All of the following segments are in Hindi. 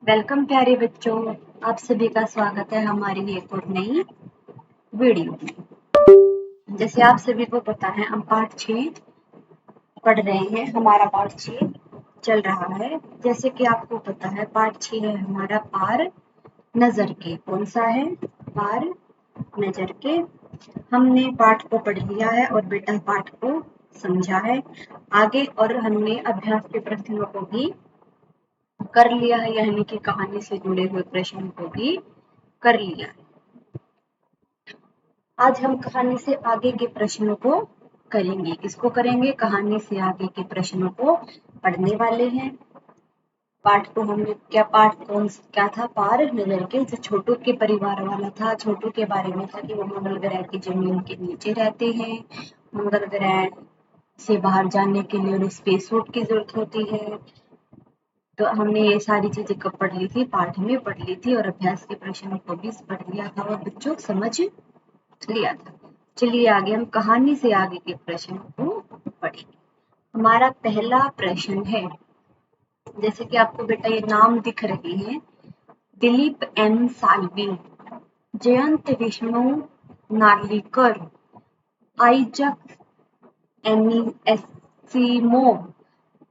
वेलकम प्यारे बच्चों, आप सभी का स्वागत है हमारी एक और नई वीडियो में। जैसे आप सभी को पता है हम पाठ 6 पढ़ रहे हैं। हमारा पाठ 6 चल रहा है। जैसे कि आपको पता है पाठ 6 है हमारा पार नजर के। कौन सा है? पार नजर के। हमने पाठ को पढ़ लिया है और बेटा पाठ को समझा है आगे, और हमने अभ्यास के प्रश्नों को भी कर लिया है, यानी कि कहानी से जुड़े हुए प्रश्न को भी कर लिया है। आज हम कहानी से आगे के प्रश्नों को करेंगे। किसको करेंगे? कहानी से आगे के प्रश्नों को पढ़ने वाले हैं। पाठ को हमने क्या था? पार नजर के। जो छोटू के परिवार वाला था, छोटू के बारे में था कि वो मंगल ग्रह की जमीन के नीचे रहते हैं। मंगल ग्रह से बाहर जाने के लिए उन्हें स्पेस सूट की जरूरत होती है। तो हमने ये सारी चीजें कब पढ़ ली थी? पाठ में पढ़ ली थी, और अभ्यास के प्रश्नों को भी पढ़ लिया था और बच्चों समझ लिया था। चलिए आगे हम कहानी से आगे के प्रश्न को पढ़ेंगे। हमारा पहला प्रश्न है, जैसे कि आपको बेटा ये नाम दिख रहे हैं, Dilip M Salvi, Jayant Vishnu Narlikar, Isaac Asimov,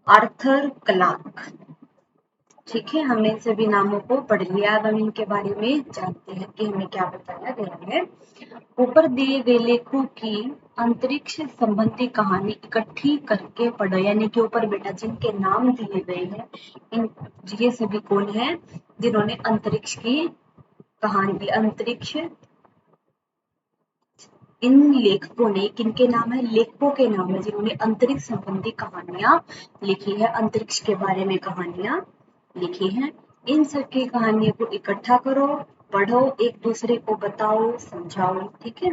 Arthur Clarke. ठीक है, हमने इन सभी नामों को पढ़ लिया। अब हम इनके बारे में जानते हैं कि हमें क्या बताया गया है। ऊपर दिए गए लेखों की अंतरिक्ष संबंधी कहानी इकट्ठी करके पढ़ो। यानी कि ऊपर बेटा जिनके नाम दिए गए हैं, इन ये सभी कौन है जिन्होंने अंतरिक्ष की कहानी, अंतरिक्ष, इन लेखकों ने, किनके नाम है? लेखकों के नाम है जिन्होंने अंतरिक्ष संबंधी कहानियां लिखी है, अंतरिक्ष के बारे में कहानियां लिखी हैं। इन सब की कहानियों को इकट्ठा करो, पढ़ो, एक दूसरे को बताओ, समझाओ। ठीक है।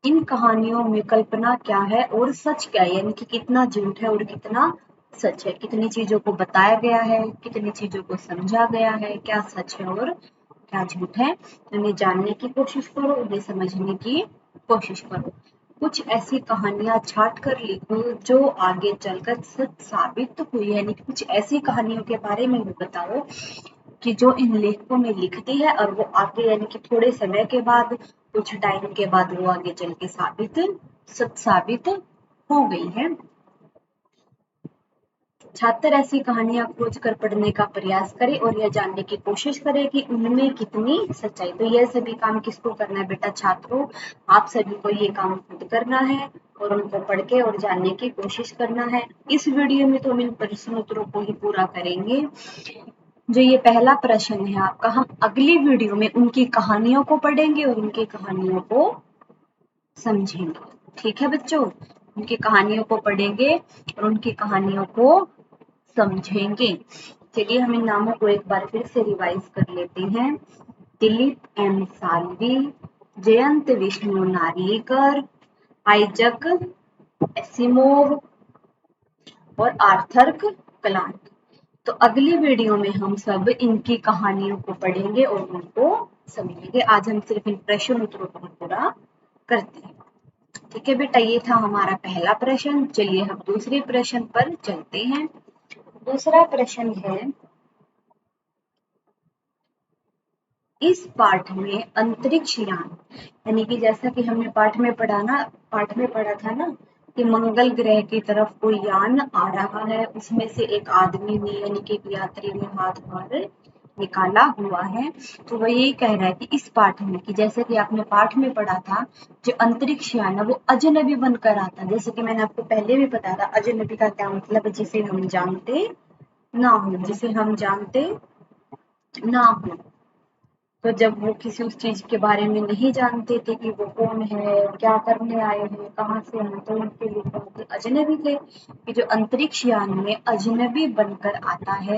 इन कहानियों में कल्पना क्या है और सच क्या है, यानी कि कितना झूठ है और कितना सच है। कितनी चीजों को बताया गया है, कितनी चीजों को समझा गया है, क्या सच है और क्या झूठ है। इन्हें जानने की कोशिश करो, उन्हें समझने की कोशिश करो। कुछ ऐसी कहानियां छाट कर लिखो जो आगे चलकर सच साबित हुई, यानी कि कुछ ऐसी कहानियों के बारे में भी बताओ कि जो इन लेखकों में लिखती है और वो आगे, यानी कि थोड़े समय के बाद, कुछ टाइम के बाद वो आगे चल के सच साबित हो गई है। छात्र ऐसी कहानियां खोज कर पढ़ने का प्रयास करे और यह जानने की कोशिश करे कि उनमें कितनी सच्चाई। तो यह सभी काम किसको करना है बेटा? छात्रों, आप सभी को ये काम खुद करना है और उनको पढ़ के और जानने की कोशिश करना है। इस वीडियो में तो हम इन प्रश्न उत्तरों को ही पूरा करेंगे। जो ये पहला प्रश्न है आपका, हम अगली वीडियो में उनकी कहानियों को पढ़ेंगे और उनकी कहानियों को समझेंगे। ठीक है बच्चों, उनकी कहानियों को पढ़ेंगे और उनकी कहानियों को समझेंगे। चलिए हम इन नामों को एक बार फिर से रिवाइज कर लेते हैं। Dilip M Salvi, Jayant Vishnu Narlikar, Isaac Asimov और आर्थर क्लार्क। तो अगली वीडियो में हम सब इनकी कहानियों को पढ़ेंगे और उनको समझेंगे। आज हम सिर्फ इन प्रश्न उत्तरों को पूरा करते हैं। ठीक है बेटा, ये था हमारा पहला प्रश्न। चलिए हम दूसरे प्रश्न पर चलते हैं। दूसरा प्रश्न है, इस पाठ में अंतरिक्ष यान, यानी कि जैसा कि हमने पाठ में पढ़ा था ना कि मंगल ग्रह की तरफ कोई यान आ रहा है, उसमें से एक आदमी ने, यानी कि एक यात्री ने हाथ बाहर निकाला हुआ है। तो वह यही कह रहा है कि इस पाठ में, कि जैसे कि आपने पाठ में पढ़ा था, जो अंतरिक्ष यान है वो अजनबी बनकर आता है। जैसे कि मैंने आपको पहले भी बताया था, अजनबी का क्या मतलब है? जिसे हम जानते ना हो, जिसे हम जानते ना हो। तो जब वो किसी उस चीज के बारे में नहीं जानते थे कि वो कौन है, क्या करने आए हैं, कहाँ से हैं, तो उनके लिए कौन थे? अजनबी थे। कि जो अंतरिक्ष यान में अजनबी बनकर आता है।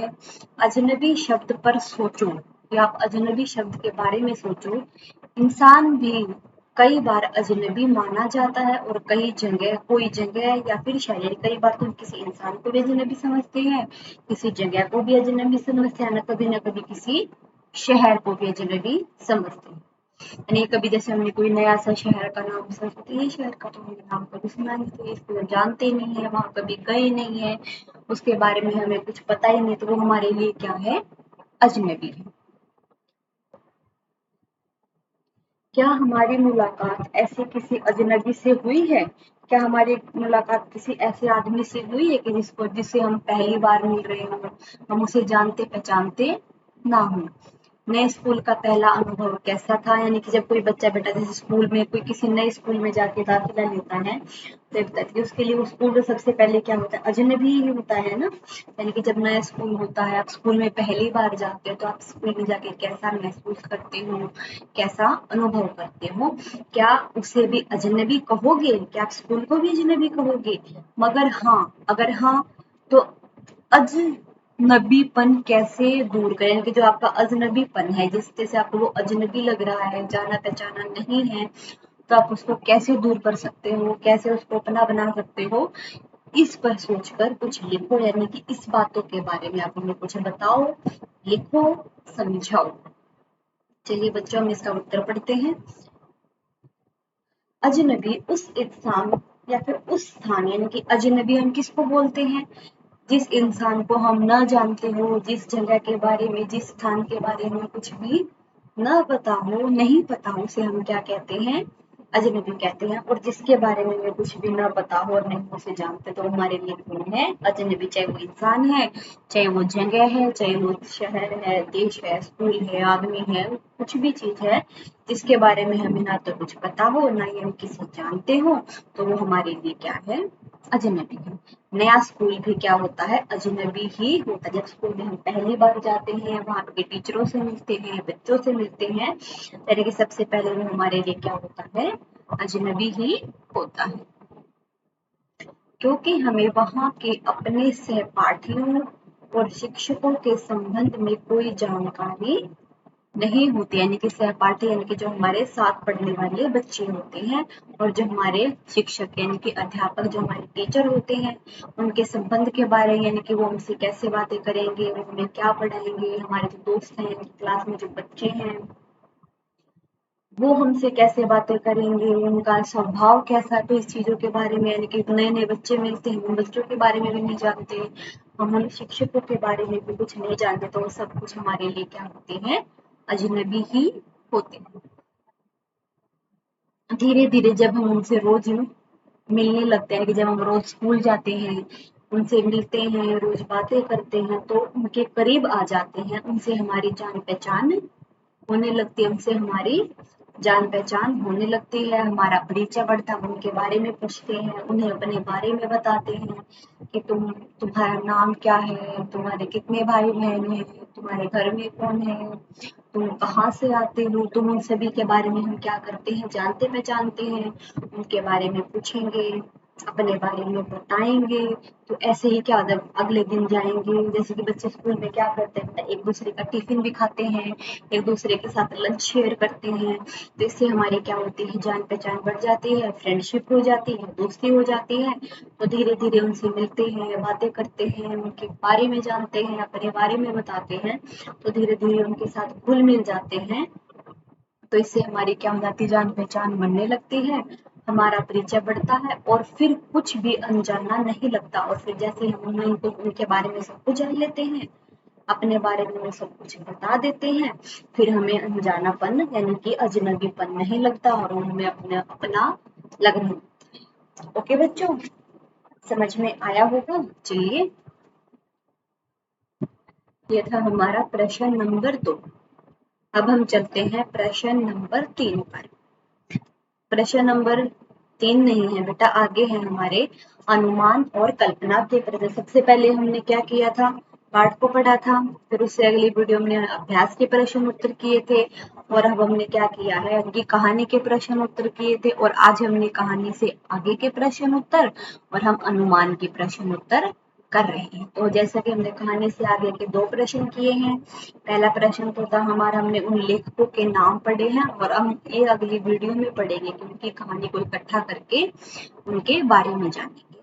अजनबी शब्द पर सोचो, कि आप अजनबी शब्द के बारे में सोचो। इंसान भी कई बार अजनबी माना जाता है, और कई जगह, कोई जगह या फिर शहर, कई बार तो किसी इंसान को भी अजनबी समझते हैं, किसी जगह को भी अजनबी समझते हैं, ना कभी किसी शहर को भी अजनबी समझते हैं। यानी कभी जैसे हमने कोई नया सा शहर का नाम सुना तो ये शहर का तो हमने नाम कभी सुना नहीं, तो इसको जानते नहीं है, वहां कभी गए नहीं है, उसके बारे में हमें कुछ पता ही नहीं, तो वो हमारे लिए क्या है? अजनबी है। क्या हमारी मुलाकात ऐसे किसी अजनबी से हुई है? क्या हमारी मुलाकात किसी ऐसे आदमी से हुई है कि जिससे हम पहली बार मिल रहे हो, हम उसे जानते पहचानते ना हो? नए स्कूल का पहला अनुभव कैसा था? यानी कि जब कोई बच्चा बेटा जैसे स्कूल में कोई किसी नए स्कूल में जाके दाखिला लेता है तो उसके लिए उस स्कूल में सबसे पहले क्या होता है? अजनबी ही होता है ना। यानी कि जब नया स्कूल होता है, आप स्कूल में पहली बार जाते हो तो आप स्कूल में जाके कैसा महसूस करते हो, कैसा अनुभव करते हो? क्या उसे भी अजनबी कहोगे? क्या आप स्कूल को भी अजनबी कहोगे? मगर हाँ, अगर हाँ तो अजनबीपन कैसे दूर करें? यानी कि जो आपका अजनबीपन है, जिससे से आपको वो अजनबी लग रहा है, जाना पहचाना नहीं है, तो आप उसको कैसे दूर कर सकते हो, कैसे उसको अपना बना सकते हो? इस पर सोचकर कुछ लिखो। यानी कि इस बातों के बारे में आप हमें कुछ बताओ, लिखो, समझाओ। चलिए बच्चों, हम इसका उत्तर पढ़ते हैं। अजनबी उस इंसान या फिर उस स्थान, यानी कि अजनबी हम किसको बोलते हैं? जिस इंसान को हम न जानते हो, जिस जगह के बारे में, जिस स्थान के बारे में कुछ भी न पता हो, नहीं पता हो, उसे हम क्या कहते हैं? अजनबी कहते हैं। और जिसके बारे में हमें कुछ भी न पता हो और नहीं उसे जानते तो हमारे लिए कौन है? अजनबी। चाहे वो इंसान है, चाहे वो जगह है, चाहे वो शहर है, देश है, स्कूल है, आदमी है, कुछ भी चीज है जिसके बारे में हमें ना तो कुछ पता हो, ना ही हम किसी जानते हो, तो वो हमारे लिए क्या है? अजनबी है। नया स्कूल भी क्या होता है? अजनबी ही होता है। जब स्कूल में हम पहली बार जाते हैं, वहां के टीचरों से मिलते हैं, बच्चों से मिलते हैं, यानी कि सबसे पहले वो हमारे लिए क्या होता है? अजनबी ही होता है। क्योंकि हमें वहां के अपने सहपाठियों और शिक्षकों के संबंध में कोई जानकारी नहीं होती। यानी कि सहपाठी यानी कि जो हमारे साथ पढ़ने वाले बच्चे होते हैं, और जो हमारे शिक्षक यानी कि अध्यापक, जो हमारे टीचर होते हैं, उनके संबंध के बारे में, यानी कि वो हमसे कैसे बातें करेंगे, वो हमें क्या पढ़ाएंगे, हमारे जो दोस्त हैं, क्लास में जो बच्चे हैं, वो हमसे कैसे बातें करेंगे, उनका स्वभाव कैसा है, तो इस चीजों के बारे में, यानी कि नए नए बच्चे मिलते हैं, उन बच्चों के बारे में भी नहीं जानते, हम उन शिक्षकों के बारे में भी कुछ नहीं जानते, तो वो सब कुछ हमारे लिए क्या होते हैं? अजनबी ही होते हैं। धीरे धीरे जब हम उनसे रोज मिलने लगते हैं, कि जब हम रोज स्कूल जाते हैं, उनसे मिलते हैं, रोज बातें करते हैं, तो उनके करीब आ जाते हैं, उनसे हमारी जान पहचान होने लगती है, उनसे हमारी जान पहचान होने लगती है, हमारा परिचय बढ़ता है, उनके बारे में पूछते हैं, उन्हें अपने बारे में बताते हैं कि तुम्हारा नाम क्या है, तुम्हारे कितने भाई बहन हैं, तुम्हारे घर में कौन है, तुम कहाँ से आते हो, तुम उन सभी के बारे में हम क्या करते हैं? जानते पहचानते हैं, उनके बारे में पूछेंगे, अपने बारे में बताएंगे। तो ऐसे ही क्या जब अगले दिन जाएंगे, जैसे कि बच्चे स्कूल में क्या करते हैं, एक दूसरे का टिफिन भी खाते हैं, एक दूसरे के साथ लंच शेयर करते हैं, तो इससे हमारी क्या होती है? जान पहचान बढ़ जाती है, फ्रेंडशिप हो जाती है, दोस्ती हो जाती है। तो धीरे धीरे उनसे मिलते हैं, बातें करते हैं, उनके बारे में जानते हैं, अपने बारे में बताते हैं, तो धीरे धीरे उनके साथ घुल मिल जाते हैं। तो इससे हमारी क्या हो जाती है? जान पहचान बनने लगती है, हमारा परिचय बढ़ता है, और फिर कुछ भी अनजाना नहीं लगता, और फिर जैसे हम उनको उनके बारे में सब कुछ जान लेते हैं, अपने बारे में वो सब कुछ बता देते हैं, फिर हमें अनजानापन यानी कि अजनबीपन नहीं लगता, और वो हमें अपने अपना लगने लगता है। ओके बच्चों, समझ में आया होगा? चलिए, ये था हमारा प्रश्न नंबर 2। अब हम चलते हैं प्रश्न नंबर 3 पर। प्रश्न नंबर 3 नहीं है बेटा, आगे है हमारे अनुमान और कल्पना के प्रश्न। सबसे पहले हमने क्या किया था? पाठ को पढ़ा था, फिर उससे अगली वीडियो में अभ्यास के प्रश्न उत्तर किए थे, और अब हमने क्या किया है? उनकी कहानी के प्रश्न उत्तर किए थे, और आज हमने कहानी से आगे के प्रश्न उत्तर और हम अनुमान के प्रश्न उत्तर कर रहे हैं। तो जैसा कि हमने कहानी से आगे के 2 प्रश्न किए हैं। पहला प्रश्न तो था हमारा, हमने उन लेखकों के नाम पढ़े हैं, और हम ये अगली वीडियो में पढ़ेंगे कि उनकी कहानी को इकट्ठा करके उनके बारे में जानेंगे।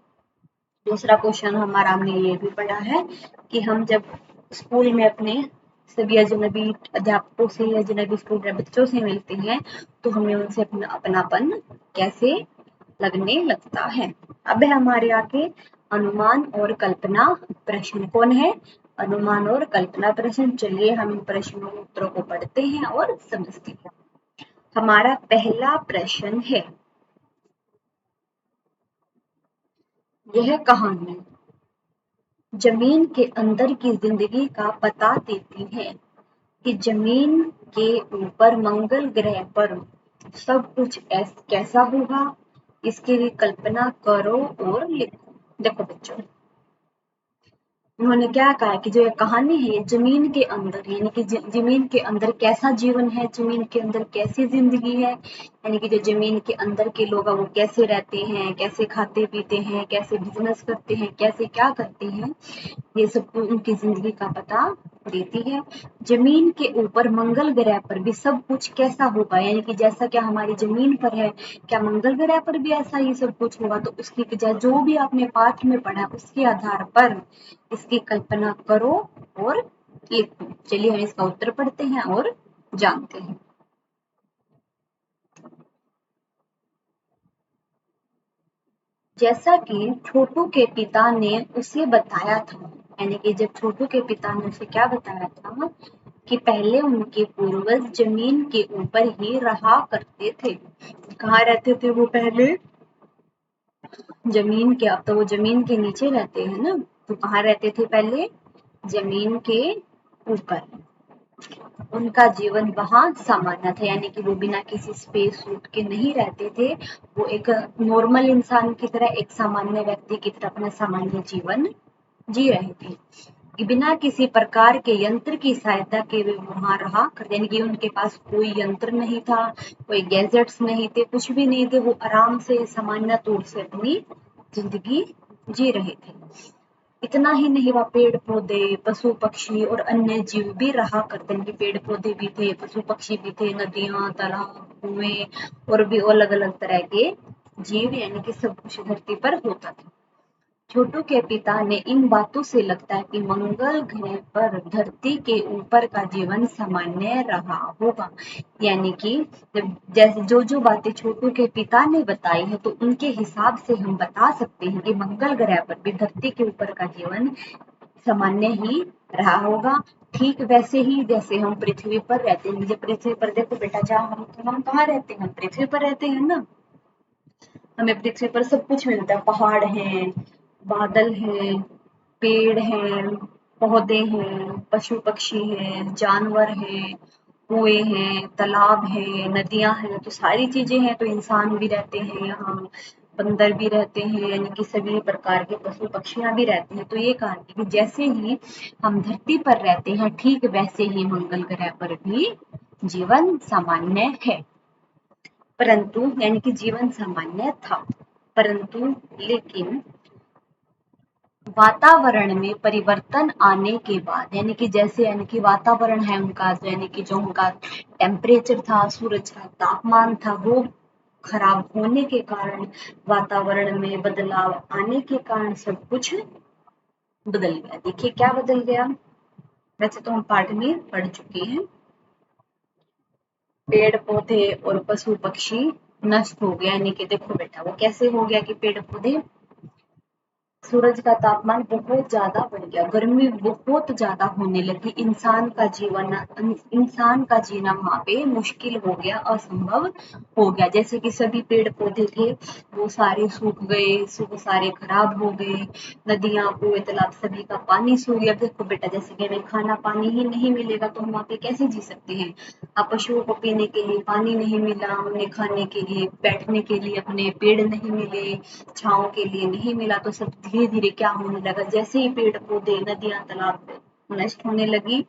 दूसरा क्वेश्चन हमारा, हमने ये भी पढ़ा है कि हम जब स्कूल में अपने सभी अजनबी अध्यापकों से, अजनबी स्कूल के बच्चों से मिलते हैं, तो हमें उनसे अपना अपनापन कैसे लगने लगता है। अब है हमारे आगे अनुमान और कल्पना प्रश्न। कौन है? अनुमान और कल्पना प्रश्न। चलिए हम इन प्रश्नों के उत्तरों को पढ़ते हैं और समझते हैं। हमारा पहला प्रश्न है, यह कहानी जमीन के अंदर की जिंदगी का पता देती है कि जमीन के ऊपर मंगल ग्रह पर सब कुछ कैसा होगा। इसके लिए कल्पना करो और लिखो। देखो बच्चों, उन्होंने क्या कहा कि जो ये कहानी है ये जमीन के अंदर, यानी कि जमीन के अंदर कैसा जीवन है, जमीन के अंदर कैसी जिंदगी है, यानी कि जो जमीन के अंदर के लोग हैं वो कैसे रहते हैं, कैसे खाते पीते हैं, कैसे बिजनेस करते हैं, कैसे क्या करते हैं, ये सब उनकी जिंदगी का पता देती है। जमीन के ऊपर मंगल ग्रह पर भी सब कुछ कैसा होगा, यानी कि जैसा क्या हमारी जमीन पर है, क्या मंगल ग्रह पर भी ऐसा ही सब कुछ होगा। तो उसकी जो भी आपने पाठ में पढ़ा उसके आधार पर इसकी कल्पना करो और लिखो। चलिए हम इसका उत्तर पढ़ते हैं और जानते हैं। जैसा कि छोटू के पिता ने उसे बताया था, यानी कि जब छोटू के पिता ने उसे क्या बताया था कि पहले उनके पूर्वज जमीन के ऊपर ही रहा करते थे। कहाँ रहते थे वो पहले? जमीन के। अब तो वो जमीन के नीचे रहते हैं ना, तो कहाँ रहते थे पहले? जमीन के ऊपर। उनका जीवन वहां सामान्य था, यानी कि वो बिना किसी स्पेस सूट के नहीं रहते थे। वो एक नॉर्मल इंसान की तरह, एक सामान्य व्यक्ति की तरह अपना सामान्य जीवन जी रहे थे कि बिना किसी प्रकार के यंत्र की सहायता के वे वहां रहा करते, यानी कि उनके पास कोई यंत्र नहीं था, कोई गैजेट्स नहीं थे, कुछ भी नहीं थे। वो आराम से सामान्य तौर से अपनी जिंदगी जी रहे थे। इतना ही नहीं, वहाँ पेड़ पौधे, पशु पक्षी और अन्य जीव भी रहा करते हैं। पेड़ पौधे भी थे, पशु पक्षी भी थे, नदियां, तालाब, कुएं और भी अलग अलग तरह के जीव, यानी कि सब कुछ धरती पर होता था। छोटू के पिता ने इन बातों से लगता है कि मंगल ग्रह पर धरती के ऊपर का जीवन सामान्य रहा होगा, यानी कि जैसे जो जो बातें छोटू के पिता ने बताई है तो उनके हिसाब से हम बता सकते हैं कि मंगल ग्रह पर भी धरती के ऊपर का जीवन सामान्य ही रहा होगा। ठीक वैसे ही जैसे हम पृथ्वी पर रहते हैं। जब पृथ्वी पर देखो बेटा, जहाँ हम कहाँ रहते हैं? हम पृथ्वी पर रहते हैं ना। हमें पृथ्वी पर सब कुछ मिलता है, पहाड़ हैं, बादल हैं, पेड़ हैं, पौधे हैं, पशु पक्षी हैं, जानवर हैं, कुएं हैं, तालाब हैं, नदियां हैं, तो सारी चीजें हैं। तो इंसान भी रहते हैं यहाँ, बंदर भी रहते हैं, यानी कि सभी प्रकार के पशु पक्षियां भी रहते हैं। तो ये कहा कि जैसे ही हम धरती पर रहते हैं ठीक वैसे ही मंगल ग्रह पर भी जीवन सामान्य है, परंतु यानी कि जीवन सामान्य था, परंतु लेकिन वातावरण में परिवर्तन आने के बाद, यानी कि जैसे यानी कि वातावरण है उनका, यानी कि जो उनका टेम्परेचर था, सूरज का तापमान था, वो खराब होने के कारण, वातावरण में बदलाव आने के कारण सब कुछ बदल गया। देखिए क्या बदल गया, वैसे तो हम पाठ में पढ़ चुके हैं। पेड़ पौधे और पशु पक्षी नष्ट हो गया, यानी कि देखो बेटा वो कैसे हो गया कि पेड़ पौधे, सूरज का तापमान बहुत ज्यादा बढ़ गया, गर्मी बहुत ज्यादा होने लगी, इंसान का जीना वहां पे मुश्किल हो गया, असंभव हो गया। जैसे कि सभी पेड़ पौधे थे वो सारे सूख गए, सारे खराब हो गए, नदियां, कुएं, तालाब सभी का पानी सूख गया। देखो बेटा, जैसे कि हमें खाना पानी ही नहीं मिलेगा तो हम वहां पे कैसे जी सकते हैं। अब पशुओं को पीने के लिए पानी नहीं मिला, उन्हें खाने के लिए, बैठने के लिए अपने पेड़ नहीं मिले, छांव के लिए नहीं मिला, तो सब धीरे धीरे क्या होने लगा, जैसे ही पेड़ पौधे, नदियां, तालाब नष्ट होने लगी,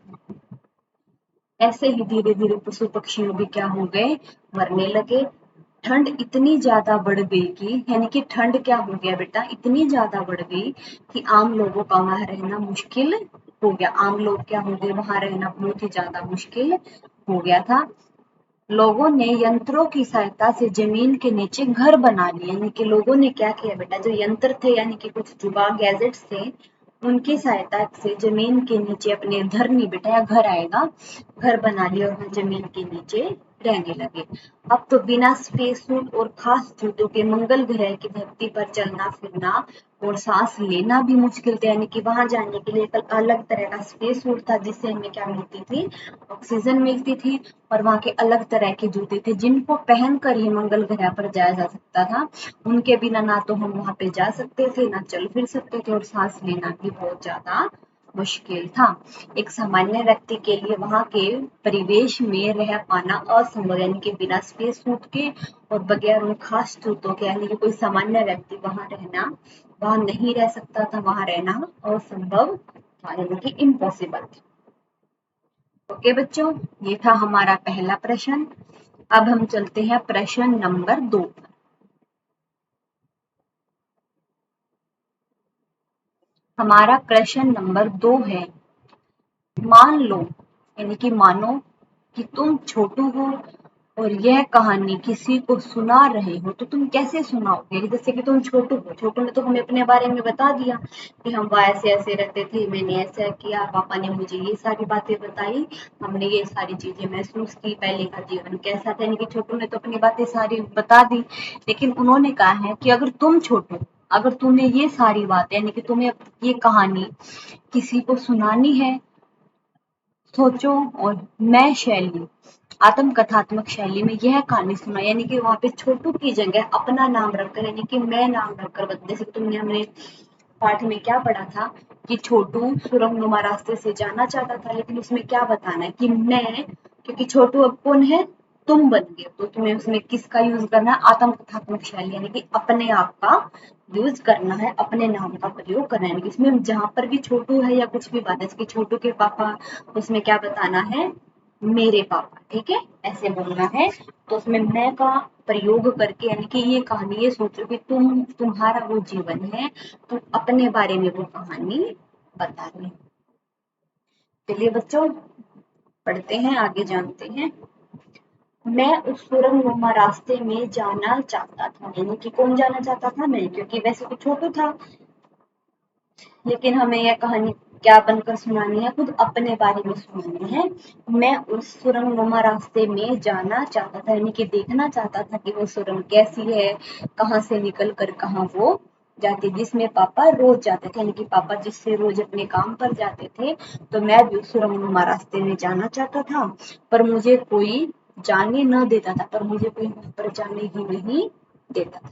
ऐसे ही धीरे धीरे पशु पक्षियों भी क्या हो गए, मरने लगे। ठंड इतनी ज्यादा बढ़ गई कि, यानी कि ठंड क्या हो गया बेटा, इतनी ज्यादा बढ़ गई कि आम लोगों का वहां रहना मुश्किल हो गया। आम लोग क्या हो गए, वहां रहना बहुत ही ज्यादा मुश्किल हो गया था। लोगों ने यंत्रों की सहायता से जमीन के नीचे घर बना लिए, यानी कि लोगों ने क्या किया बेटा, जो यंत्र थे, यानी कि कुछ जुगाड़ गैजेट्स थे, उनकी सहायता से जमीन के नीचे अपने, घर नहीं बेटा, या घर आएगा, घर बना लिए और जमीन के नीचे रहने लगे। अब तो बिना स्पेस सूट और खास जूतों के मंगल ग्रह की धरती पर चलना फिरना और सांस लेना भी मुश्किल था। यानी कि वहां जाने के लिए एक अलग तरह का स्पेस सूट था जिससे हमें क्या मिलती थी, ऑक्सीजन मिलती थी, और वहां के अलग तरह के जूते थे जिनको पहनकर ही मंगल ग्रह पर जाया जा सकता था। उनके बिना ना तो हम वहां पे जा सकते थे, ना चल फिर सकते थे, और सांस लेना भी बहुत ज्यादा मुश्किल था। एक सामान्य व्यक्ति के लिए वहां के परिवेश में रह पाना असंभव, यानी कि बिना स्पेस सूट के और बगैर उन खास जूतों के, यानी कि कोई सामान्य व्यक्ति वहां नहीं रह सकता था, वहां रहना असंभव था, यानी कि इम्पॉसिबल था। ओके बच्चों, ये था हमारा पहला प्रश्न। अब हम चलते हैं प्रश्न नंबर 2 पर। हमारा प्रश्न नंबर 2 है, मान लो, यानी कि मानो कि तुम छोटू हो और यह कहानी किसी को सुना रहे हो, तो तुम कैसे सुनाओगे? जैसे कि तुम छोटू हो, छोटू ने तो हमें अपने बारे में बता दिया कि हम वहाँ ऐसे ऐसे रहते थे, मैंने ऐसा किया, पापा ने मुझे ये सारी बातें बताई, हमने ये सारी चीजें महसूस की, पहले का जीवन कैसा था। यानी कि छोटू ने तो अपनी बातें सारी बता दी, लेकिन उन्होंने कहा है कि अगर तुम छोटू, अगर तुम्हें ये सारी बातें, यानी कि तुम्हें ये कहानी किसी को सुनानी है, सोचो, और मैं शैली, आत्मकथात्मक शैली में यह कहानी सुना, यानी कि वहां पे छोटू की जगह अपना नाम रखकर, यानी कि मैं नाम रखकर जैसे तुमने हमने पाठ में क्या पढ़ा था कि छोटू सुरंगनुमा रास्ते से जाना चाहता था, लेकिन उसमें क्या बताना है कि मैं, क्योंकि छोटू अब कौन है, तुम बन गए, तो तुम्हें उसमें किसका यूज करना है, आत्मकथात्मक शैली, यानी कि अपने आप का यूज करना है, अपने नाम का प्रयोग करना है। इसमें जहां पर भी छोटू है या कुछ भी बात है, जैसे छोटू के पापा, उसमें क्या बताना है, मेरे पापा, ठीक है, ऐसे बोलना है। तो उसमें मैं का प्रयोग करके, यानी कि ये कहानी, ये सोचो कि तुम्हारा वो जीवन है, तुम अपने बारे में वो कहानी बता रहे हो। चलिए बच्चों, पढ़ते हैं, आगे जानते हैं। मैं उस सुरंगनुमा रास्ते में जाना चाहता था, यानी कि कौन जाना चाहता था, मैं, क्योंकि वैसे तो छोटू था, लेकिन हमें यह कहानी क्या बनकर सुनानी है, खुद अपने बारे में सुनानी है। मैं उस सुरंगनुमा रास्ते में जाना चाहता था, यानी कि देखना चाहता था कि वो सुरंग कैसी है, कहाँ से निकल कर कहाँ वो जाती, जिसमें पापा रोज जाते थे, यानी कि पापा जिससे रोज अपने काम पर जाते थे, तो मैं भी उस सुरंगनुमा रास्ते में जाना चाहता था, पर मुझे कोई जाने न देता था, पर मुझे कोई वहां पर जाने ही नहीं देता था।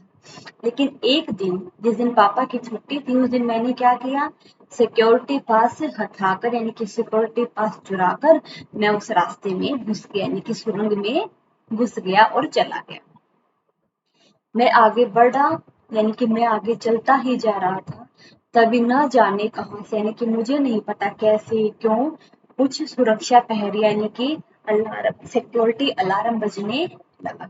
लेकिन एक दिन, जिस दिन पापा की छुट्टी थी, उस दिन मैंने क्या किया, सिक्योरिटी पास से हटाकर, यानी कि सिक्योरिटी पास चुराकर मैं उस रास्ते में घुस गया, यानी कि सुरंग में घुस गया और चला गया। मैं आगे बढ़ा, यानी कि मैं आगे चलता ही जा रहा था, तभी न जाने कहां से, यानी कि मुझे नहीं पता कैसे क्यों, कुछ सुरक्षा पहरे, यानी कि अलार्म, सिक्योरिटी अलार्म बजने लगा।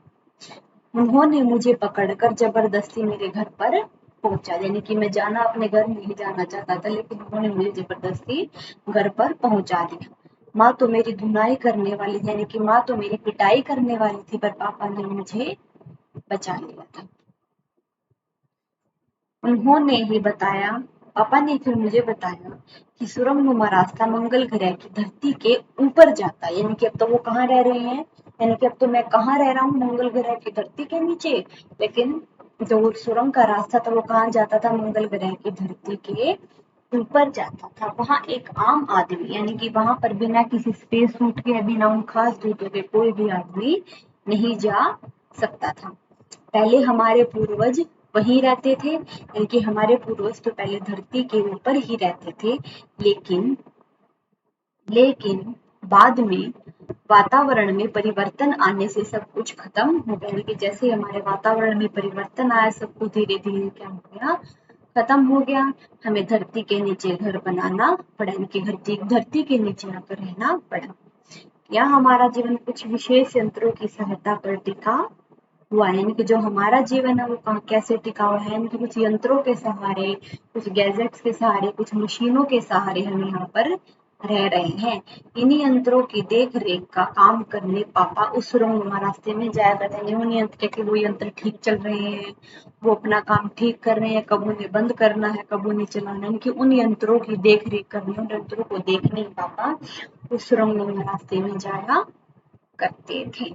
उन्होंने मुझे पकड़कर जबरदस्ती मेरे घर पर पहुंचा, यानी कि मैं जाना अपने घर नहीं जाना चाहता था, लेकिन उन्होंने मुझे जबरदस्ती घर पर पहुंचा दिया। माँ तो मेरी धुनाई करने वाली थी, यानी कि माँ तो मेरी पिटाई करने वाली थी, पर पापा ने मुझे बचा लिया था। उन्होंने ही बताया, पापा ने फिर मुझे बताया कि सुरंगनुमा रास्ता मंगल ग्रह की धरती के ऊपर जाता है, यानी कि अब तो वो कहाँ रह रहे हैं, यानी कि अब तो मैं कहाँ रह रहा हूँ, मंगल ग्रह की धरती के नीचे, लेकिन जो सुरंग का रास्ता था वो कहाँ जाता था, मंगल ग्रह की धरती के ऊपर जाता था। वहां एक आम आदमी, यानी कि वहां पर बिना किसी स्पेस सूट के, बिना उन खास जूतों के कोई भी आदमी नहीं जा सकता था। पहले हमारे पूर्वज वहीं रहते थे, यानी कि हमारे पूर्वज तो पहले धरती के ऊपर ही रहते थे, लेकिन लेकिन बाद में वातावरण में परिवर्तन आने से सब कुछ खत्म हो गया, यानी कि जैसे हमारे वातावरण में परिवर्तन आया, सब कुछ धीरे धीरे क्या हो गया, खत्म हो गया। हमें धरती के नीचे घर बनाना पड़ा, यानी कि धरती के नीचे आकर रहना पड़ा। या हमारा जीवन कुछ विशेष यंत्रों की सहायता पर टिका हुआ है, यानी कि जो हमारा जीवन है वो कैसे टिका हुआ है, यानी कि कुछ यंत्रों के सहारे, कुछ गैजेट्स के सहारे, कुछ मशीनों के सहारे हम यहाँ पर रह रहे हैं। इन्हीं यंत्रों की देख रेख का काम करने पापा उस सुरंगनुमा रास्ते में जाया करते हैं। उन यंत्र के वो यंत्र ठीक चल रहे हैं, वो अपना काम ठीक कर रहे हैं, कब उन्हें बंद करना है, कब उन्हें चलाना है, कि उन यंत्रों की देख रेख करने, उन यंत्रों को देखने पापा उस सुरंगनुमा रास्ते में जाया करते थे।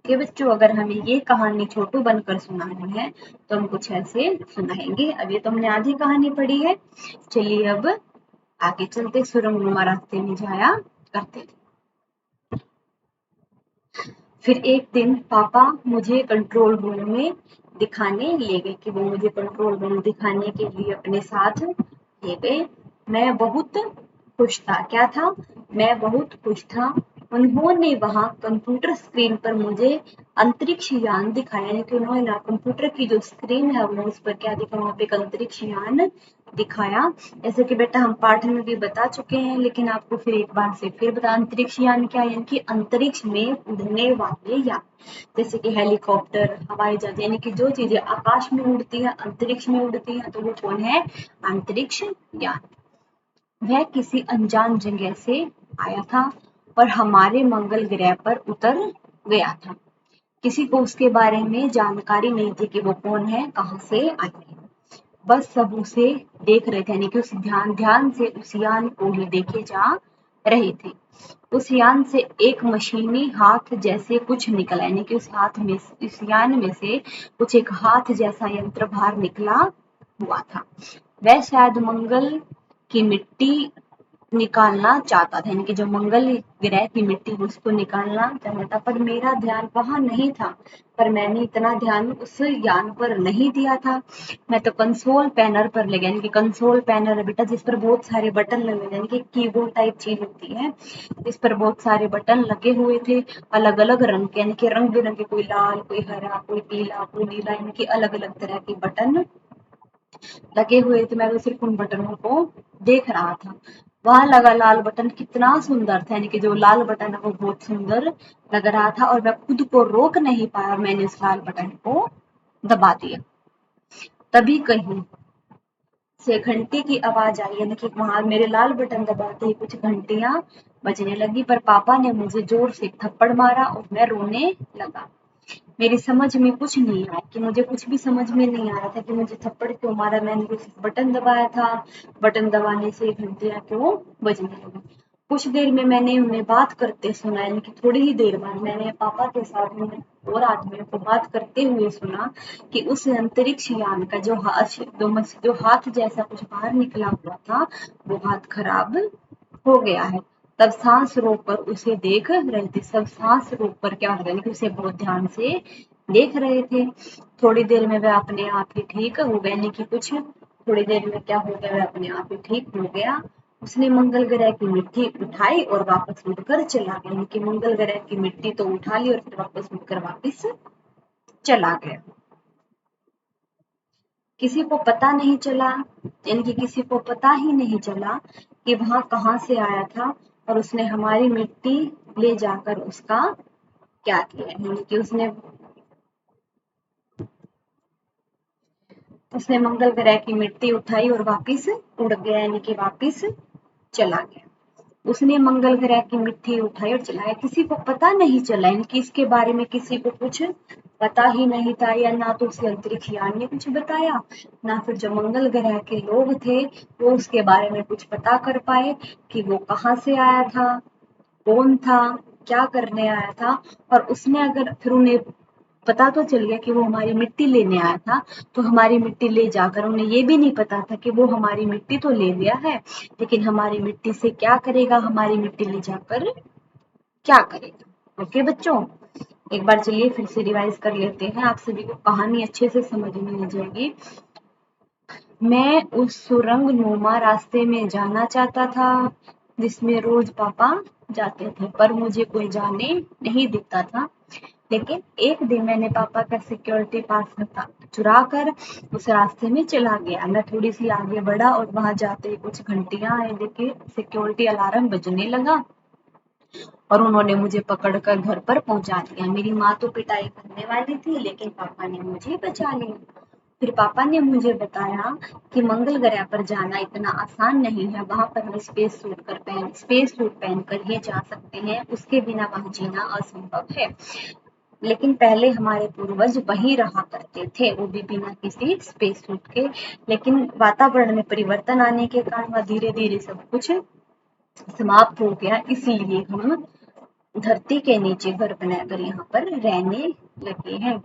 कि बच्चों अगर हमें ये कहानी छोटू बनकर सुनानी है तो हम कुछ ऐसे सुनाएंगे। अब ये तो हमने आधी कहानी पढ़ी है, चलिए अब आगे चलते सुरंगनुमा रास्ते में जाया करते थे। फिर एक दिन पापा मुझे कंट्रोल रूम में दिखाने ले गए, कि वो मुझे कंट्रोल रूम दिखाने के लिए अपने साथ ले गए। मैं बहुत खुश था। क्या था? मैं बहुत खुश था। उन्होंने वहां कंप्यूटर स्क्रीन पर मुझे अंतरिक्ष यान दिखाया, यानी कि उन्होंने कंप्यूटर की जो स्क्रीन है वो उस पर क्या दिखा, वहां पे एक अंतरिक्ष यान दिखाया। जैसे कि बेटा हम पाठ में भी बता चुके हैं, लेकिन आपको फिर एक बार से फिर बता, अंतरिक्ष यान क्या है? यानी कि अंतरिक्ष में उड़ने वाले यान, जैसे कि हेलीकॉप्टर, हवाई जहाज, यानी कि जो चीजें आकाश में उड़ती है, अंतरिक्ष में उड़ती है, तो वो कौन है? अंतरिक्ष यान। वह किसी अनजान जगह से आया था और हमारे मंगल ग्रह पर उतर गया था। किसी को उसके बारे में जानकारी नहीं थी कि वो कौन है, कहाँ से आई है। बस सब उसे देख रहे थे, यानी कि उस ध्यान ध्यान से उस यान को ही देखे जा रहे थे। उस यान से एक मशीनी हाथ जैसे कुछ निकला, यानी कि उस यान में से कुछ एक हाथ जैसा यंत्र बाहर निकला हुआ था। वह शायद मंगल की मिट्टी निकालना चाहता था, यानी कि जो मंगल ग्रह की मिट्टी उसको निकालना चाहता था, पर मेरा ध्यान वहां नहीं था। पर मैंने इतना ध्यान उस यान पर नहीं दिया था। मैं तो कंसोल पैनल पर लगे, यानी कि कंसोल पैनल है बेटा जिस पर बहुत सारे बटन लगे, यानी कि कीबोर्ड टाइप चीज होती है, इस पर बहुत सारे बटन लगे हुए थे, अलग अलग रंग के, यानी कि रंग बिरंगे, कोई लाल, कोई हरा, कोई पीला, कोई नीला, यानी कि अलग अलग तरह के बटन लगे हुए थे। मैं तो सिर्फ उन बटनों को देख रहा था। वहां लगा लाल बटन कितना सुंदर था, यानी कि जो लाल बटन है वो बहुत सुंदर लग रहा था, और मैं खुद को रोक नहीं पाया और मैंने उस लाल बटन को दबा दिया। तभी कहीं से घंटी की आवाज आई, यानी कि वहां मेरे लाल बटन दबाते ही कुछ घंटियां बजने लगी। पर पापा ने मुझे जोर से थप्पड़ मारा और मैं रोने लगा। मेरी समझ में कुछ नहीं आया, कि मुझे कुछ भी समझ में नहीं आ रहा था कि मुझे थप्पड़ क्यों मारा। मैंने तो सिर्फ बटन दबाया था, बटन दबाने से घंटियां क्यों बजने लगी। कुछ देर में मैंने उन्हें बात करते सुना, यानी कि थोड़ी ही देर बाद मैंने पापा के साथ में और आदमियों को बात करते हुए सुना कि उस अंतरिक्ष यान का जो हाथ जैसा कुछ बाहर निकला हुआ था, वो हाथ खराब हो गया है। तब सांस रोक कर उसे देख रहे थे, सब सांस रोक कर क्या कर रहे थे, उसे बहुत ध्यान से देख रहे थे। थोड़ी देर में वह अपने आप ही ठीक हो गया, यानी कि कुछ थोड़ी देर में क्या हो गया, वह अपने आप ही ठीक हो गया। उसने मंगल ग्रह की मिट्टी उठाई और वापस उड़कर चला गया, यानी कि मंगल ग्रह की मिट्टी तो उठा ली और फिर वापस उड़कर वापस चला गया। किसी को पता नहीं चला, यानी कि किसी को पता ही नहीं चला कि वहां कहाँ से आया था, और उसने हमारी मिट्टी ले जाकर उसका क्या किया, यानी कि उसने मंगल ग्रह की मिट्टी उठाई और वापिस उड़ गया, यानी कि वापिस चला गया। उसने मंगल ग्रह की मिट्टी उठाई और चलाया। किसी को पता नहीं चला, इनकी इसके बारे में किसी को कुछ पता ही नहीं था, या ना तो उसे अंतरिक्ष यान ने कुछ बताया, ना फिर जो मंगल ग्रह के लोग थे वो उसके बारे में कुछ पता कर पाए कि वो कहाँ से आया था, कौन था, क्या करने आया था। और उसने अगर फिर उन्हें पता तो चल गया कि वो हमारी मिट्टी लेने आया था, तो हमारी मिट्टी ले जाकर उन्हें ये भी नहीं पता था कि वो हमारी मिट्टी तो ले गया है, लेकिन हमारी मिट्टी से क्या करेगा, हमारी मिट्टी ले जाकर क्या करेगा। ओके बच्चों, एक बार चलिए फिर से रिवाइज कर लेते हैं, आप सभी को कहानी अच्छे से समझ में आ जाएगी। मैं उस सुरंग नुमा रास्ते में जाना चाहता था जिसमें रोज पापा जाते थे, पर मुझे कोई जाने नहीं देता था। लेकिन एक दिन मैंने पापा का सिक्योरिटी पास चुरा कर उस रास्ते में चला गया। मैं थोड़ी सी आगे बढ़ा और वहां जाते ही कुछ घंटियां आई, देखिए सिक्योरिटी अलार्म बजने लगा और उन्होंने मुझे पकड़कर घर पर पहुंचा दिया। मेरी माँ तो पिटाई करने वाली थी, लेकिन पापा ने मुझे बचा लिया। फिर पापा ने मुझे बताया कि मंगल ग्रह पर जाना इतना आसान नहीं है, वहां पर हम स्पेस सूट पहनकर ही जा सकते हैं, उसके बिना वहां जीना असंभव है। लेकिन पहले हमारे पूर्वज वहीं रहा करते थे, वो भी बिना किसी स्पेस सूट के। लेकिन वातावरण में परिवर्तन आने के कारण वह धीरे धीरे सब कुछ समाप्त हो गया, इसलिए हम धरती के नीचे घर बनाकर यहाँ पर रहने लगे हैं।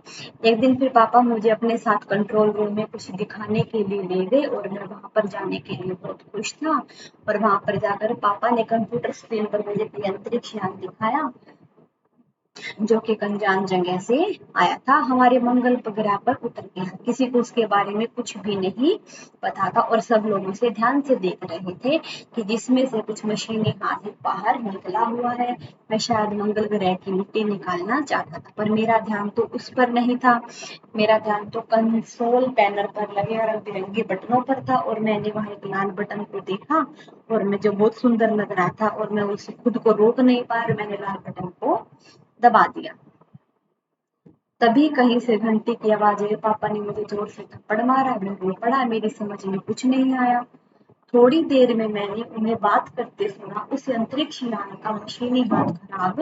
एक दिन फिर पापा मुझे अपने साथ कंट्रोल रूम में कुछ दिखाने के लिए ले गए और मैं वहां पर जाने के लिए बहुत खुश था। और वहां पर जाकर पापा ने कंप्यूटर स्क्रीन पर मुझे कोई अंतरिक्ष यान दिखाया जो कि अनजान जगह से आया था, हमारे मंगल ग्रह पर उतर गया। किसी को उसके बारे में कुछ भी नहीं पता था और सब लोग उसे ध्यान से देख रहे थे कि जिसमें से कुछ मशीनी हाथ बाहर निकला हुआ है। मैं शायद मंगल ग्रह की मिट्टी निकालना चाहता था, पर मेरा ध्यान तो उस पर नहीं था। मेरा ध्यान तो कंसोल पैनल पर लगे रंग बिरंगे बटनों पर था और मैंने वहां एक लाल बटन को देखा और मैं जो बहुत सुंदर लग रहा था और मैं उसे खुद को रोक नहीं पाया, मैंने लाल बटन को दबा दिया। तभी कहीं से घंटी की आवाज आई। पापा ने मुझे जोर से थप्पड़ मारा। मैं रो पड़ा। मेरी समझ में कुछ नहीं आया। थोड़ी देर में मैंने उन्हें बात करते सुना। उस अंतरिक्ष यान का मशीनी हाथ खराब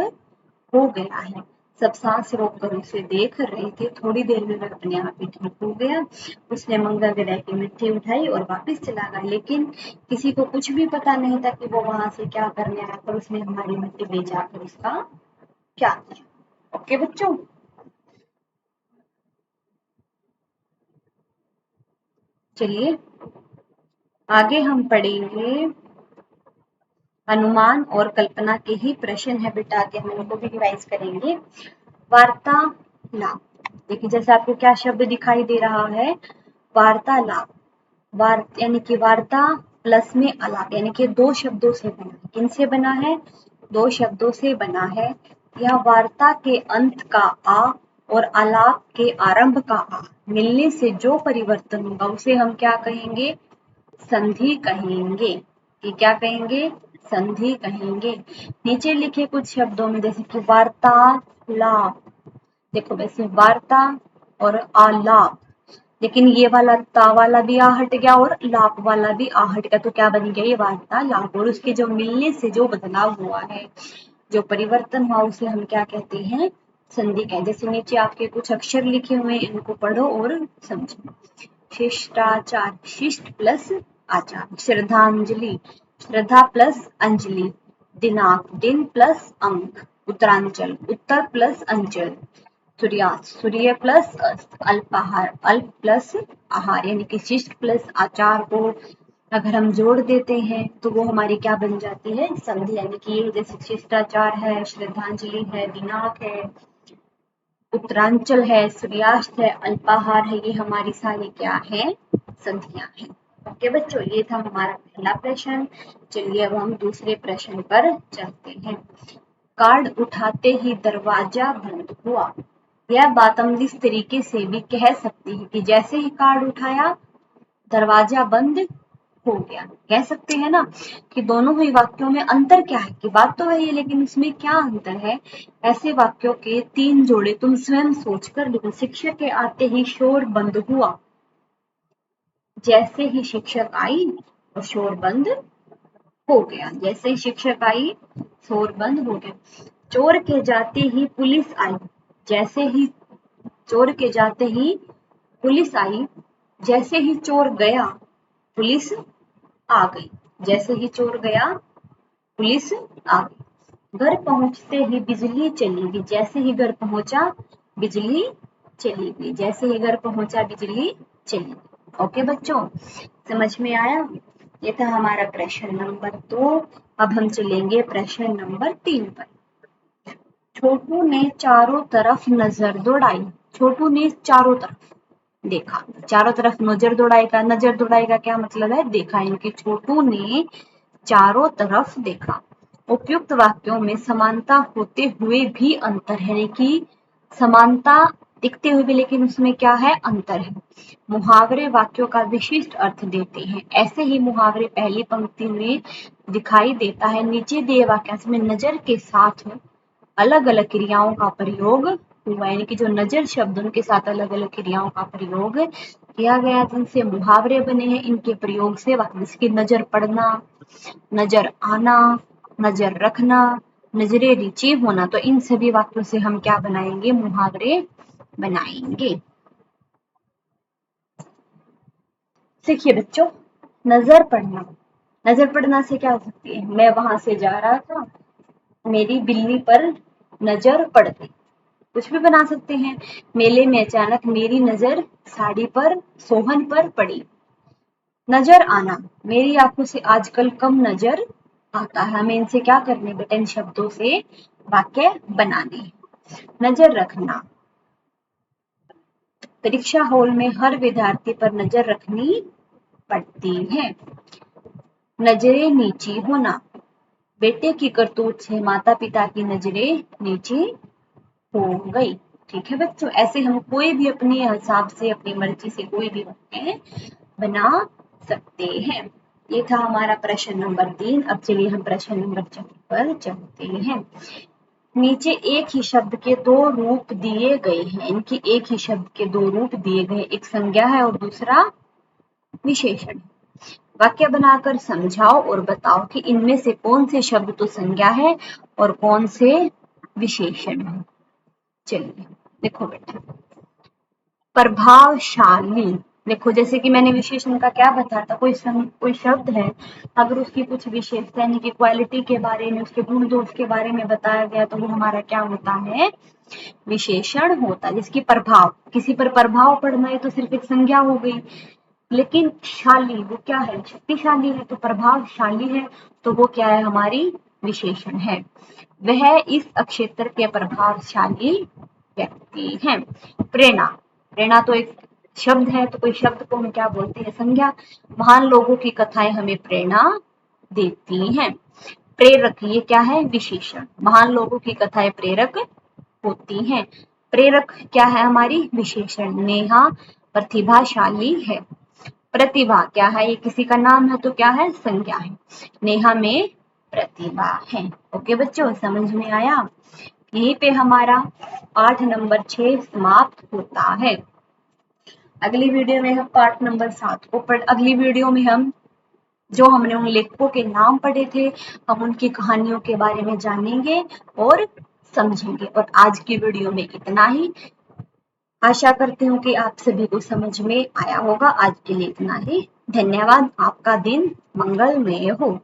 हो गया है। सब सांस रोककर उसे देख रहे थे। थोड़ी देर में वह अपने आप ही ठीक हो गया। उसने मंगल ग्रह की मिट्टी उठाई और वापस चला गया, लेकिन किसी को कुछ भी पता नहीं था कि वो वहां से क्या करने आया, पर उसने हमारी मिट्टी ले जाकर उसका क्या किया। ओके बच्चों, चलिए आगे हम पढ़ेंगे। अनुमान और कल्पना के ही प्रश्न है बेटा, के हम इनको भी रिवाइज करेंगे। वार्तालाप, देखिए जैसे आपको क्या शब्द दिखाई दे रहा है, वार्तालाप। यानी कि वार्ता प्लस में अलाप, यानी कि दो शब्दों से बना है। किन से बना है? दो शब्दों से बना है। यह वार्ता के अंत का आ और आलाप के आरंभ का आ मिलने से जो परिवर्तन होगा उसे हम क्या कहेंगे? संधि कहेंगे। कि क्या कहेंगे? संधि कहेंगे। नीचे लिखे कुछ शब्दों में जैसे कि वार्तालाप, देखो वैसे वार्ता और आलाप, लेकिन ये वाला ता वाला भी आ हट गया और लाप वाला भी आ हट गया, तो क्या बन गया? ये वार्तालाप। और उसके जो मिलने से जो बदलाव हुआ है, जो परिवर्तन हुआ, उसे हम क्या कहते हैं? संधि कहते हैं। जैसे नीचे आपके कुछ अक्षर लिखे हुए, इनको पढ़ो और समझो। शिष्टाचार, शिष्ट प्लस आचार। श्रद्धांजलि, श्रद्धा प्लस अंजलि। दिनांक, दिन प्लस अंक। उत्तरांचल, उत्तर प्लस अंचल। सूर्यास्त, सूर्य प्लस अस्त। अल्पाहार, अल्प प्लस आहार। यानी कि शिष्ट प्लस आचार को अगर हम जोड़ देते हैं तो वो हमारी क्या बन जाती है? संधि। यानी कि ये जैसे शिष्टाचार है, श्रद्धांजलि है, दिनांक है, उत्तरांचल है, सूर्यास्त है, अल्पाहार है, ये हमारी सारी क्या है? संधियां हैं। ओके बच्चों, ये था हमारा पहला प्रश्न। चलिए अब हम दूसरे प्रश्न पर चलते हैं। कार्ड उठाते ही दरवाजा बंद हुआ। यह बात हम इस तरीके से भी कह सकते हैं कि जैसे ही कार्ड उठाया दरवाजा बंद हो गया। कह सकते हैं ना कि दोनों ही वाक्यों में अंतर क्या है, कि बात तो वही है लेकिन इसमें क्या अंतर है। ऐसे वाक्यों के तीन जोड़े तुम स्वयं सोचकर लिखो। शिक्षक के आते ही शोर बंद हुआ। जैसे ही शिक्षक आई और शोर बंद हो गया। जैसे ही शिक्षक आई शोर बंद हो गया। चोर के जाते ही पुलिस आई। जैसे ही चोर के जाते ही पुलिस आई। जैसे ही चोर गया पुलिस आ गई। जैसे ही चोर गया पुलिस आ गई। घर पहुंचते ही बिजली चली गई। जैसे ही घर पहुंचा बिजली चली गई। जैसे ही घर पहुंचा बिजली चली गई। ओके बच्चों, समझ में आया? ये था हमारा प्रश्न नंबर 2। अब हम चलेंगे प्रश्न नंबर 3 पर। छोटू ने चारों तरफ नजर दौड़ाई। छोटू ने चारों तरफ देखा। चारों तरफ नजर दौड़ाएगा, नजर दौड़ाएगा क्या मतलब है? देखा। इनके छोटू ने चारों तरफ देखा। उपयुक्त वाक्यों में समानता होते हुए भी अंतर है, कि समानता दिखते हुए भी लेकिन उसमें क्या है? अंतर है। मुहावरे वाक्यों का विशिष्ट अर्थ देते हैं। ऐसे ही मुहावरे पहली पंक्ति में दिखाई देता है। नीचे दिए वाक्यांश में नजर के साथ अलग अलग क्रियाओं का प्रयोग हुआ, यानी कि जो नजर शब्द उनके साथ अलग अलग क्रियाओं का प्रयोग किया गया, जिनसे मुहावरे बने हैं। इनके प्रयोग से वाक्य जैसे कि नजर पड़ना, नजर आना, नजर रखना, नजरे नीचे होना, तो इन सभी वाक्यों से हम क्या बनाएंगे? मुहावरे बनाएंगे। देखिए बच्चों, नजर पड़ना, नजर पड़ना से क्या हो सकती है? मैं वहां से जा रहा था, मेरी बिल्ली पर नजर पड़ गई, कुछ भी बना सकते हैं। मेले में अचानक मेरी नजर साड़ी पर सोहन पर पड़ी। नजर आना, मेरी आंखों से आजकल कम नजर आता है। हमें इनसे क्या करने बेटा, इन शब्दों से वाक्य बनाने। नजर रखना, परीक्षा हॉल में हर विद्यार्थी पर नजर रखनी पड़ती है। नजरें नीची होना, बेटे की करतूत से माता पिता की नजरें नीची हो गई। ठीक है बच्चों, ऐसे हम कोई भी अपने हिसाब से अपनी मर्जी से कोई भी वाक्य बना सकते हैं। ये था हमारा प्रश्न नंबर 3। अब चलिए हम प्रश्न नंबर 4 पर चलते हैं। नीचे एक ही शब्द के दो रूप दिए गए हैं। इनके एक ही शब्द के दो रूप दिए गए, एक संज्ञा है और दूसरा विशेषण। वाक्य बनाकर समझाओ और बताओ कि इनमें से कौन से शब्द तो संज्ञा है और कौन से विशेषण है। चलिए देखो बेटा, प्रभावशाली, देखो जैसे कि मैंने विशेषण का क्या बताया था, कोई शब्द है, अगर उसकी कुछ विशेषता यानी कि क्वालिटी के बारे में, उसके गुण दोष के बारे में बताया गया तो वो हमारा क्या होता है, विशेषण होता है। जिसकी प्रभाव, किसी पर प्रभाव पड़ना है तो सिर्फ एक संज्ञा हो गई, लेकिन शाली वो क्या है, शक्तिशाली है, तो प्रभावशाली है तो वो क्या है, हमारी विशेषण है। वह इस क्षेत्र के प्रभावशाली व्यक्ति हैं। प्रेरणा, प्रेरणा तो एक शब्द है, तो कोई शब्द को हम क्या बोलते हैं, संज्ञा। महान लोगों की कथाएं हमें प्रेरणा देती हैं। प्रेरक, ये क्या है, विशेषण। महान लोगों की कथाएं प्रेरक होती हैं। प्रेरक क्या है, हमारी विशेषण। नेहा प्रतिभाशाली है। प्रतिभा क्या है, ये किसी का नाम है तो क्या है, संज्ञा है। नेहा में प्रतिभा है। ओके बच्चों, समझ में आया। यहीं पे हमारा पाठ नंबर 6 समाप्त होता है। अगली वीडियो में हम पाठ नंबर 7 को अगली वीडियो में हम जो हमने उन लेखकों के नाम पढ़े थे, हम उनकी कहानियों के बारे में जानेंगे और समझेंगे। और आज की वीडियो में इतना ही। आशा करती हूँ कि आप सभी को समझ में आया होगा। आज के लिए इतना ही। धन्यवाद। आपका दिन मंगलमय हो।